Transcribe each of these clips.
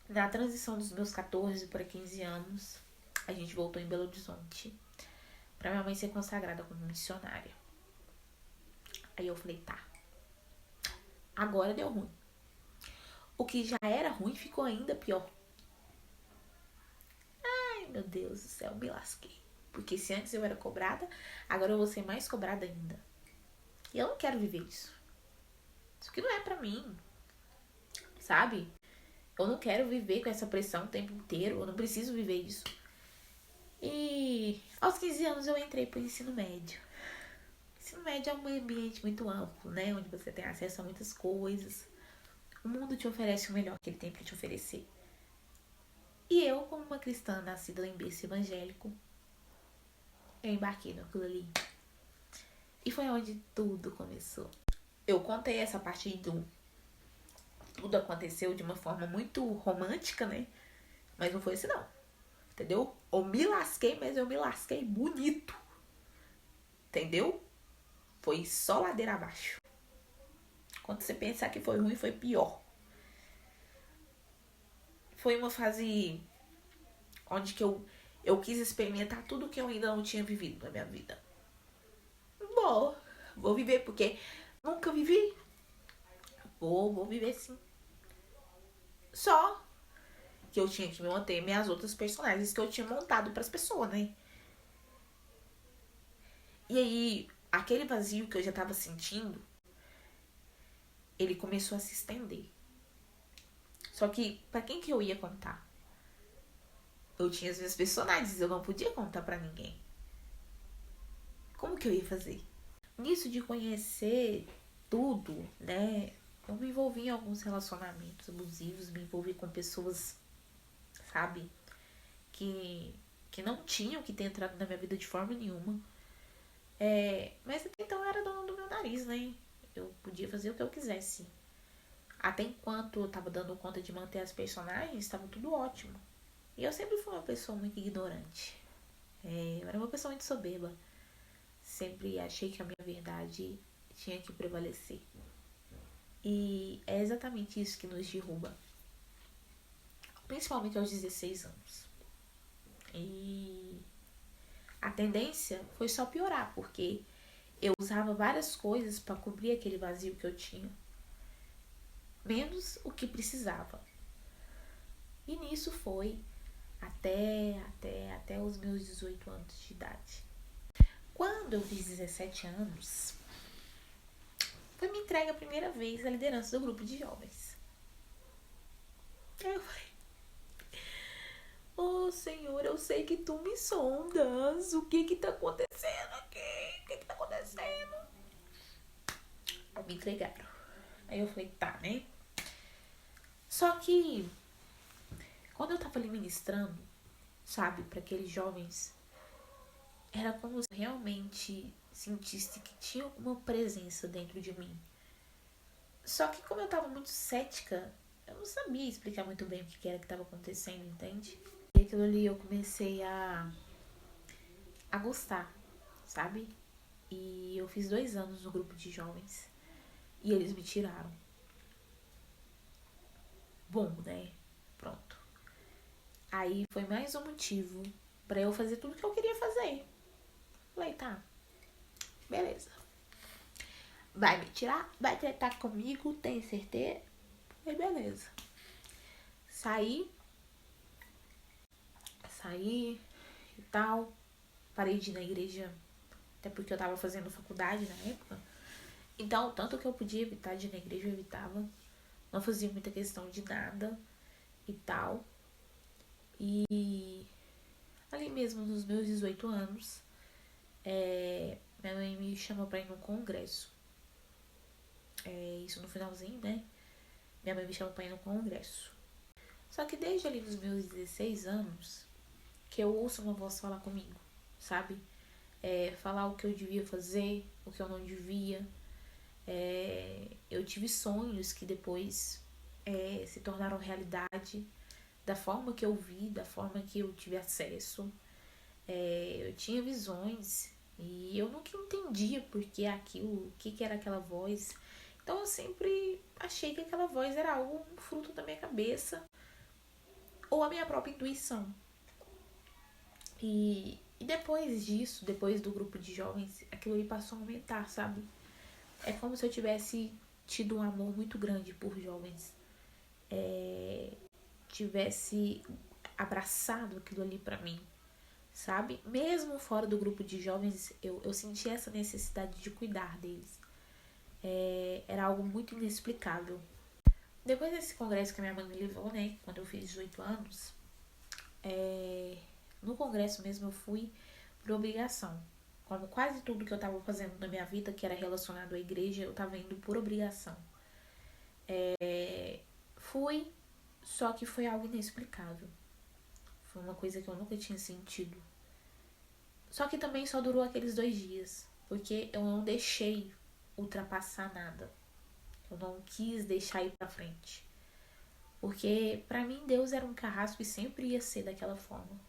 Na transição dos meus 14 para 15 anos, a gente voltou em Belo Horizonte pra minha mãe ser consagrada como missionária. Aí eu falei, tá, agora deu ruim. O que já era ruim ficou ainda pior. Ai, meu Deus do céu, me lasquei. Porque se antes eu era cobrada, agora eu vou ser mais cobrada ainda. E eu não quero viver isso. Isso aqui não é pra mim, sabe? Eu não quero viver com essa pressão o tempo inteiro. Eu não preciso viver isso. E aos 15 anos eu entrei pro ensino médio. O ensino médio é um ambiente muito amplo, né? Onde você tem acesso a muitas coisas. O mundo te oferece o melhor que ele tem pra te oferecer. E eu, como uma cristã nascida em berço evangélico, eu embarquei naquilo ali. E foi onde tudo começou. Eu contei essa parte do tudo aconteceu de uma forma muito romântica, né? Mas não foi assim não. Entendeu? Eu me lasquei, mas eu me lasquei bonito. Entendeu? Foi só ladeira abaixo. Quando você pensar que foi ruim, foi pior. Foi uma fase onde que eu quis experimentar tudo que eu ainda não tinha vivido na minha vida. Vou viver porque nunca vivi. Vou viver sim. Só que eu tinha que me manter minhas outras personagens que eu tinha montado pras pessoas, né? E aí, aquele vazio que eu já tava sentindo, ele começou a se estender. Só que, pra quem que eu ia contar? Eu tinha as minhas personagens, eu não podia contar pra ninguém. Como que eu ia fazer? Nisso de conhecer tudo, né? Eu me envolvi em alguns relacionamentos abusivos, me envolvi com pessoas, sabe? Que não tinham que ter entrado na minha vida de forma nenhuma. Mas até então eu era dona do meu nariz, né? Eu podia fazer o que eu quisesse. Até enquanto eu tava dando conta de manter as personagens, tava tudo ótimo. E eu sempre fui uma pessoa muito ignorante. Eu era uma pessoa muito soberba. Sempre achei que a minha verdade tinha que prevalecer. E é exatamente isso que nos derruba. Principalmente aos 16 anos. E a tendência foi só piorar, porque eu usava várias coisas para cobrir aquele vazio que eu tinha. Menos o que precisava. E nisso foi até os meus 18 anos de idade. Quando eu fiz 17 anos, foi me entregue a primeira vez a liderança do grupo de jovens. Eu falei, oh Senhor, eu sei que tu me sondas. O que que tá acontecendo aqui? O que que tá acontecendo? Aí me entregaram. Aí eu falei, tá, né? Só que quando eu tava ali ministrando, sabe, para aqueles jovens, era como se eu realmente sentisse que tinha alguma presença dentro de mim. Só que como eu tava muito cética, eu não sabia explicar muito bem o que era que tava acontecendo, entende? E aquilo ali eu comecei a gostar, sabe? E eu fiz 2 anos no grupo de jovens. E eles me tiraram. Bom, né? Pronto. Aí foi mais um motivo pra eu fazer tudo que eu queria fazer. Falei, tá, beleza. Vai me tirar? Vai tratar comigo? Tem certeza? Aí beleza. Saí e tal. Parei de ir na igreja, até porque eu tava fazendo faculdade na época. Então, tanto que eu podia evitar de ir na igreja, eu evitava. Não fazia muita questão de nada e tal. E ali mesmo, nos meus 18 anos, minha mãe me chamou pra ir num congresso. Isso no finalzinho, né? Minha mãe me chamou pra ir num congresso. Só que desde ali nos meus 16 anos, que eu ouço uma voz falar comigo, sabe? Falar o que eu devia fazer, o que eu não devia. Eu tive sonhos que depois se tornaram realidade da forma que eu vi, da forma que eu tive acesso. Eu tinha visões e eu nunca entendia por que aquilo, o que era aquela voz. Então eu sempre achei que aquela voz era algo, um fruto da minha cabeça, ou a minha própria intuição. E depois disso, depois do grupo de jovens, aquilo ali passou a aumentar, sabe? É como se eu tivesse tido um amor muito grande por jovens. Tivesse abraçado aquilo ali pra mim, sabe? Mesmo fora do grupo de jovens, eu senti essa necessidade de cuidar deles. Era algo muito inexplicável. Depois desse congresso que a minha mãe me levou, né? Quando eu fiz 18 anos, no congresso mesmo eu fui por obrigação. Como quase tudo que eu tava fazendo na minha vida, que era relacionado à igreja, eu tava indo por obrigação. Fui, só que foi algo inexplicável. Foi uma coisa que eu nunca tinha sentido. Só que também só durou aqueles 2 dias. Porque eu não deixei ultrapassar nada. Eu não quis deixar ir pra frente. Porque pra mim Deus era um carrasco e sempre ia ser daquela forma.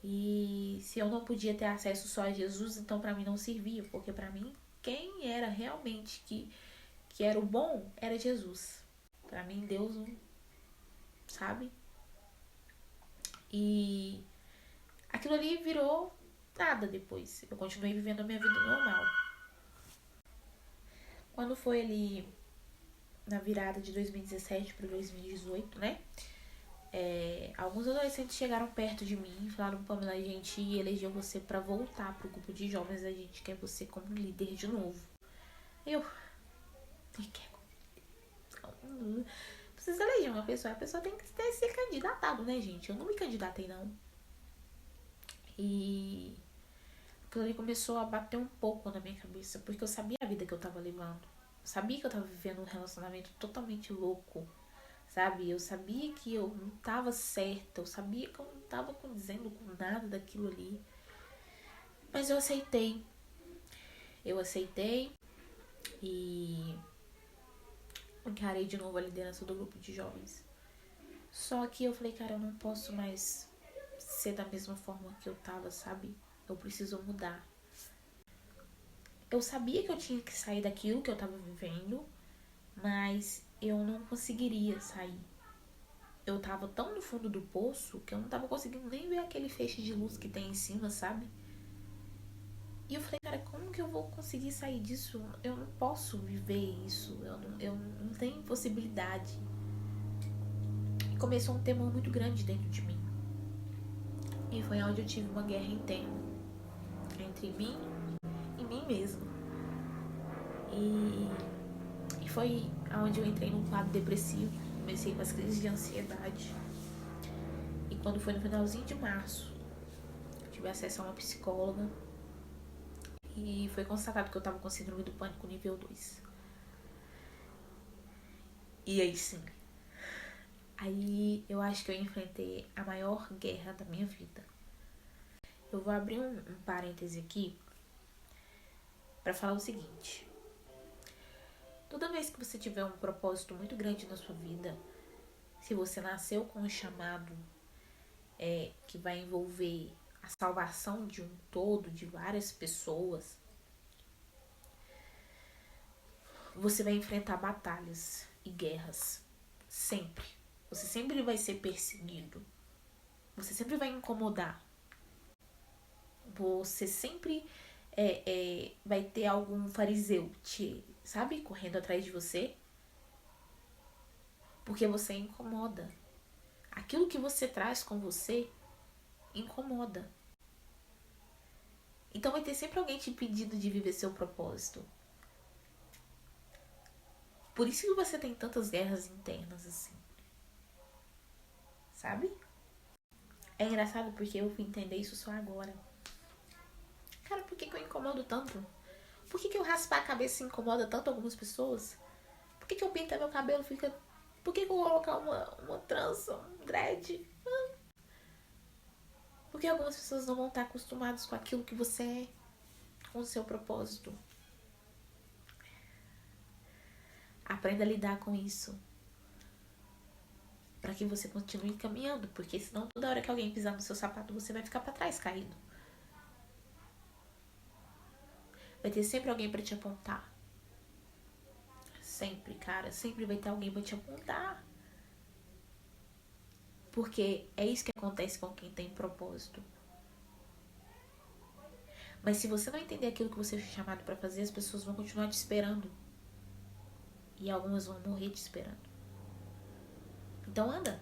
E se eu não podia ter acesso só a Jesus, então pra mim não servia. Porque pra mim, quem era realmente que era o bom era Jesus. Pra mim Deus não, sabe? E aquilo ali virou nada depois. Eu continuei vivendo a minha vida normal. Quando foi ali na virada de 2017 para 2018, né? Alguns adolescentes chegaram perto de mim e falaram: Pamela, a gente elegeu você para voltar pro grupo de jovens, a gente quer você como líder de novo. Eu, nem quero. Não precisa eleger uma pessoa, a pessoa tem que ter se candidatado, né, gente? Eu não me candidatei, não. E aquilo ali começou a bater um pouco na minha cabeça, porque eu sabia a vida que eu tava levando. Eu sabia que eu tava vivendo um relacionamento totalmente louco, sabe? Eu sabia que eu não tava certa, eu sabia que eu não tava condizendo com nada daquilo ali. Mas eu aceitei. Eu aceitei e encarei de novo a liderança do grupo de jovens. Só que eu falei, cara, eu não posso mais ser da mesma forma que eu tava, sabe? Eu preciso mudar. Eu sabia que eu tinha que sair daquilo que eu tava vivendo, mas eu não conseguiria sair. Eu tava tão no fundo do poço que eu não tava conseguindo nem ver aquele feixe de luz que tem em cima, sabe? E eu falei, cara, como que eu vou conseguir sair disso? Eu não posso viver isso. Eu não tenho possibilidade. E começou um temor muito grande dentro de mim. E foi onde eu tive uma guerra interna entre mim e mim mesmo. E foi onde eu entrei num quadro depressivo. Comecei com as crises de ansiedade. E quando foi no finalzinho de março, eu tive acesso a uma psicóloga. E foi constatado que eu tava com síndrome do pânico nível 2. E aí sim. Aí eu acho que eu enfrentei a maior guerra da minha vida. Eu vou abrir um parêntese aqui pra falar o seguinte. Toda vez que você tiver um propósito muito grande na sua vida, se você nasceu com um chamado que vai envolver a salvação de um todo, de várias pessoas, você vai enfrentar batalhas e guerras. Sempre. Você sempre vai ser perseguido. Você sempre vai incomodar. Você sempre vai ter algum fariseu sabe, correndo atrás de você. Porque você incomoda. Aquilo que você traz com você incomoda. Então vai ter sempre alguém te impedindo de viver seu propósito. Por isso que você tem tantas guerras internas assim. Sabe? É engraçado porque eu fui entender isso só agora. Cara, por que eu incomodo tanto? Por que eu raspar a cabeça incomoda tanto algumas pessoas? Por que eu pintar meu cabelo fica... Por que eu colocar uma trança, um dread? Porque algumas pessoas não vão estar acostumadas com aquilo que você é, com o seu propósito. Aprenda a lidar com isso. Pra que você continue caminhando. Porque senão toda hora que alguém pisar no seu sapato, você vai ficar pra trás caído. Vai ter sempre alguém pra te apontar. Sempre, cara. Sempre vai ter alguém pra te apontar. Porque é isso que acontece com quem tem propósito. Mas se você não entender aquilo que você foi chamado para fazer, as pessoas vão continuar te esperando. E algumas vão morrer te esperando. Então anda.